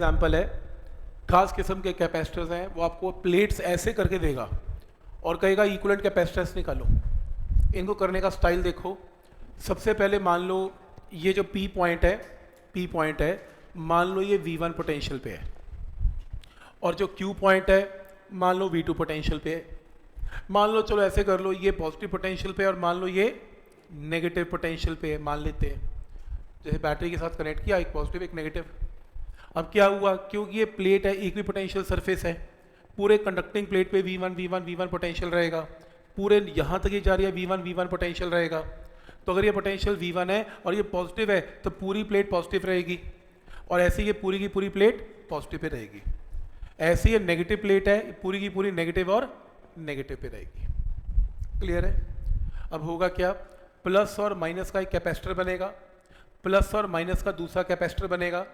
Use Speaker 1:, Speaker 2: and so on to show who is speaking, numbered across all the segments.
Speaker 1: Example है, खास किस्म के कैपेसिटर्स हैं, वो आपको प्लेट्स ऐसे करके देगा और कहेगा इक्विवेलेंट कैपेसिटेंस निकालो। इनको करने का स्टाइल देखो। सबसे पहले मान लो ये जो P पॉइंट है, मान लो ये V1 पोटेंशियल पे है, और जो Q पॉइंट है मान लो V2 पोटेंशियल पे है। मान लो, चलो ऐसे कर लो, ये पॉजिटिव पोटेंशियल पे है और मान लो ये नेगेटिव पोटेंशियल पे है, मान लेते हैं। जैसे बैटरी के साथ कनेक्ट किया, एक पॉजिटिव एक नेगेटिव। अब क्या हुआ, क्योंकि ये प्लेट है, इक्वी पोटेंशियल सरफेस है, पूरे कंडक्टिंग प्लेट पे V1 पोटेंशियल रहेगा, पूरे यहाँ तक ये जा रही है V1 पोटेंशियल रहेगा। तो अगर ये पोटेंशियल V1 है और ये पॉजिटिव है तो पूरी प्लेट पॉजिटिव रहेगी, और ऐसे ये पूरी की पूरी प्लेट पॉजिटिव पे रहेगी। ऐसे ये नेगेटिव प्लेट है, पूरी की पूरी नेगेटिव और नेगेटिव पे रहेगी। क्लियर है? अब होगा क्या, प्लस और माइनस का एक कैपेसिटर बनेगा, प्लस और माइनस का दूसरा कैपेसिटर बनेगा।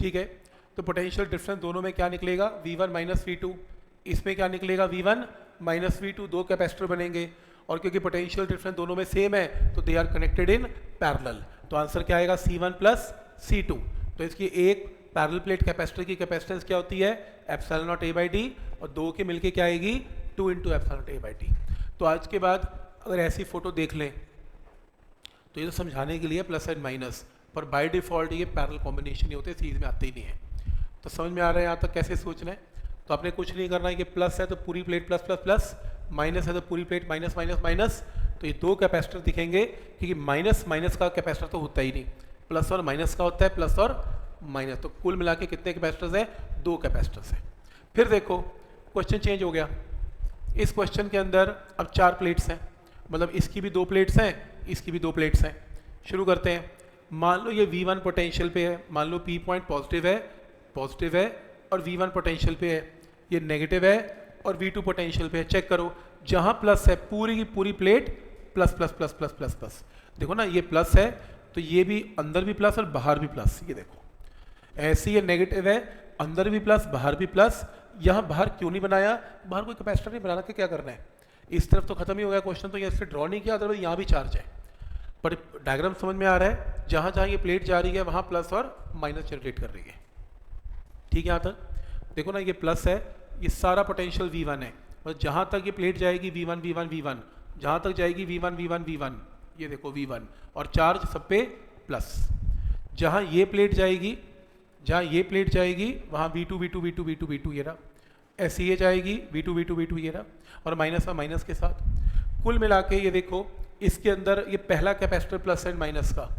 Speaker 1: ठीक है, तो पोटेंशियल डिफरेंस दोनों में क्या निकलेगा, V1 माइनस V2। इसमें क्या निकलेगा, V1 माइनस V2। दो कैपेसिटर बनेंगे, और क्योंकि पोटेंशियल डिफरेंस दोनों में सेम है तो they are connected in parallel. तो आंसर क्या आएगा, C1 प्लस C2। तो इसकी एक पैरेलल प्लेट कैपेसिटर की कैपेसिटेंस क्या होती है, एप्सिलॉन नॉट A/D, और दो के मिलके क्या आएगी, 2 × एप्सिलॉन नॉट A/D। तो आज के बाद अगर ऐसी फोटो देख लें तो ये तो समझाने के लिए प्लस एंड माइनस, पर बाय डिफॉल्ट ये पैरेलल कॉम्बिनेशन ही होते हैं, सीरीज में आते ही नहीं है। तो समझ में आ रहा है यहाँ तक कैसे सोचना है? तो आपने कुछ नहीं करना है कि प्लस है तो पूरी plate plus plus plus, minus है तो पूरी प्लेट माइनस माइनस माइनस। तो ये दो कैपेसिटर दिखेंगे, क्योंकि माइनस माइनस का कैपेसिटर तो होता ही नहीं, प्लस और माइनस का होता है, प्लस और माइनस। तो कुल मिला के कितने कैपेसिटर्स हैं, दो कैपेसिटर्स हैं। फिर देखो क्वेश्चन चेंज हो गया। इस क्वेश्चन के अंदर अब 4 प्लेट्स हैं, मतलब इसकी भी 2 प्लेट्स हैं, इसकी भी 2 प्लेट्स हैं। शुरू करते हैं। मान लो ये V1 पोटेंशियल पे है, मान लो P पॉइंट पॉजिटिव है और V1 पोटेंशियल पे है, ये नेगेटिव है और V2 पोटेंशियल पे है। चेक करो, जहाँ प्लस है पूरी की पूरी plate plus plus plus plus plus plus. देखो ना, ये प्लस है तो ये भी अंदर भी प्लस और बाहर भी प्लस। ये देखो, ऐसे ये नेगेटिव है, अंदर भी प्लस बाहर भी प्लस। यहाँ बाहर क्यों नहीं बनाया, बाहर कोई कैपेसिटर नहीं बनाना, के क्या करना है, इस तरफ तो खत्म ही हो गया क्वेश्चन, तो ये इससे ड्रॉ नहीं किया, अदरवाइज यहाँ भी चार्ज है। पर डायग्राम समझ में आ रहा है, जहाँ जहाँ ये प्लेट जा रही है वहाँ प्लस और माइनस जनरेट कर रही है। ठीक है, यहाँ तक देखो ना, ये प्लस है, ये सारा पोटेंशियल V1 है, और जहाँ तक ये प्लेट जाएगी V1, जहाँ तक जाएगी V1, ये देखो V1, और चार्ज सब पे प्लस। जहाँ ये प्लेट जाएगी वहाँ V2 ये रहा, ऐसे ये जाएगी V2 ये रहा, और माइनस और माइनस के साथ। कुल मिला के ये देखो, इसके अंदर ये पहला कैपेसिटर प्लस एंड माइनस का,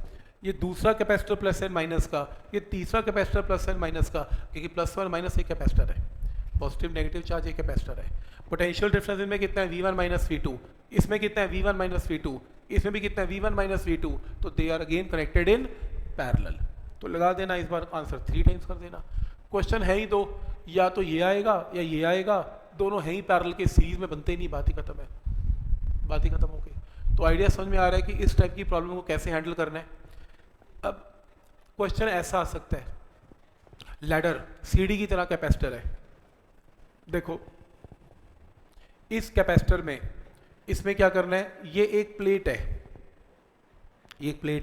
Speaker 1: ये दूसरा कैपेसिटर प्लस एंड माइनस का, ये तीसरा कैपेसिटर प्लस एंड माइनस का, क्योंकि प्लस और माइनस एक कैपेसिटर है, पॉजिटिव नेगेटिव चार्ज एक कैपेसिटर है। पोटेंशियल डिफरेंस इनमें कितना है, V1 माइनस V2, इसमें कितना है V1 माइनस V2, इसमें भी कितना है V1 माइनस V2। तो they are again connected in parallel. तो लगा देना, इस बार आंसर 3 टाइम्स कर देना। क्वेश्चन है ही दो, या तो ये आएगा या ये आएगा, दोनों है ही पैरेलल के, सीरीज में बनते ही नहीं, बात ही खत्म है, बात ही खत्म हो गई। तो आइडिया समझ में आ रहा है कि इस टाइप की प्रॉब्लम को कैसे हैंडल करना है। अब क्वेश्चन ऐसा आ सकता है, लैडर सीढ़ी की तरह कैपेसिटर है। देखो इस कैपेसिटर में, इसमें क्या करना है, ये एक प्लेट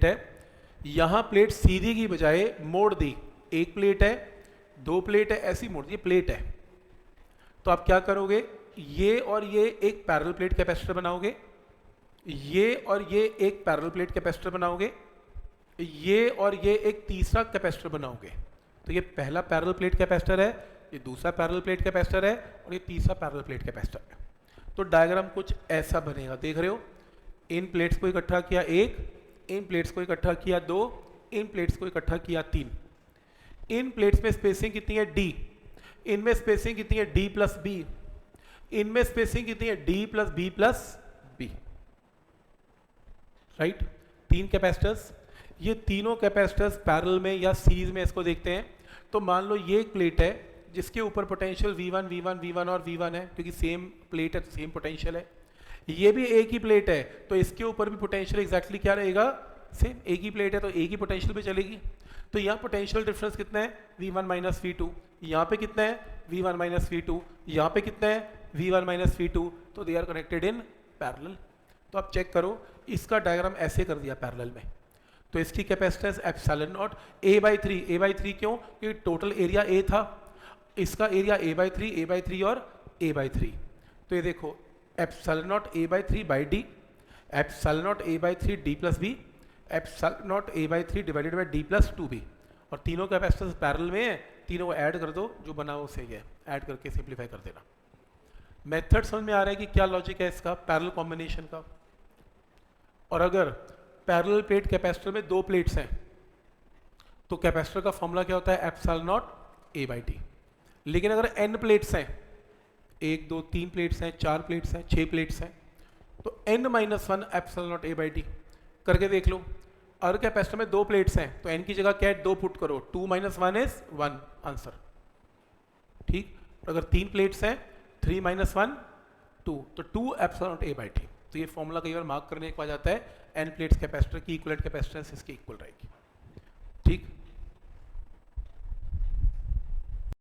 Speaker 1: है, यहां प्लेट सीधी की बजाय मोड़ दी, एक प्लेट है, 2 प्लेट है, ऐसी मोड़ दी, प्लेट है। तो आप क्या करोगे, ये और ये एक पैरेलल प्लेट कैपेसिटर बनाओगे, ये और ये एक पैरेलल प्लेट कैपेसिटर बनाओगे, ये और ये एक तीसरा कैपेसिटर बनाओगे। तो ये पहला पैरेलल प्लेट कैपेसिटर है, ये दूसरा पैरेलल प्लेट कैपेसिटर है, और ये तीसरा पैरेलल प्लेट कैपेसिटर है। तो डायग्राम कुछ ऐसा बनेगा, देख रहे हो, इन प्लेट्स को इकट्ठा किया 1, इन प्लेट्स को इकट्ठा किया 2, इन प्लेट्स को इकट्ठा किया 3। इन प्लेट्स में स्पेसिंग कितनी है, D, इनमें स्पेसिंग कितनी है, D प्लस B, इनमें स्पेसिंग कितनी है, D plus B plus B। Right, 3 capacitors, ये तीनों कैपेसिटर्स पैरेलल में या सीरीज में, इसको देखते हैं। तो मान लो ये एक प्लेट है जिसके ऊपर पोटेंशियल V1 और V1 है, क्योंकि सेम प्लेट है तो सेम पोटेंशियल है। ये भी एक ही प्लेट है, तो इसके ऊपर भी पोटेंशियल एग्जैक्टली क्या रहेगा, सेम। एक ही प्लेट है तो एक ही पोटेंशियल पे चलेगी। तो यहाँ पोटेंशियल डिफरेंस कितना है, V1 माइनस V2, यहाँ पे कितना है, V1 माइनस V2, यहाँ पे कितना है, V1 माइनस V2। तो they are connected in parallel. तो आप चेक करो, इसका डायग्राम ऐसे कर दिया पैरेलल में। तो इसकी कैपेसिटेंस एप्सिलॉन नॉट A/3 क्यों? क्योंकि टोटल एरिया A था, इसका एरिया A/3 और A/3। तो ये देखो epsilon not A/3/D, epsilon not A/3 D+B, epsilon not A/3 divided by D+2B, और तीनों कैपेसिटेंस पैरेलल में है, तीनों को ऐड कर दो, जो बना वो सही है, ऐड करके सिंप्लीफाई कर देना। मेथड समझ में आ रहा है कि क्या लॉजिक है इसका पैरेलल कॉम्बिनेशन का। और अगर पैरेलल प्लेट कैपेसिटर में 2 प्लेट्स हैं तो कैपेसिटर का फॉर्मूला क्या होता है? Epsilon not A/T। लेकिन अगर n प्लेट्स हैं, 1 2 3 प्लेट्स हैं, 4 प्लेट्स हैं, 6 प्लेट्स हैं, तो n-1 एप्सिलॉन नॉट A/T करके देख लो। अगर कैपेसिटर में 2 प्लेट्स हैं तो n की जगह क्या है? 2 पुट करो, 2 - 1 इज 1 आंसर। ठीक। अगर 3 प्लेट्स हैं, 3 - 1 2, तो 2 एप्सिलॉन नॉट A/T। तो ये फॉर्मूला कई बार मार्क करने के बाद आता है n प्लेट्स कैपेसिटर की इक्विवेलेंट कैपेसिटेंस इसकी इक्वल रहेगी।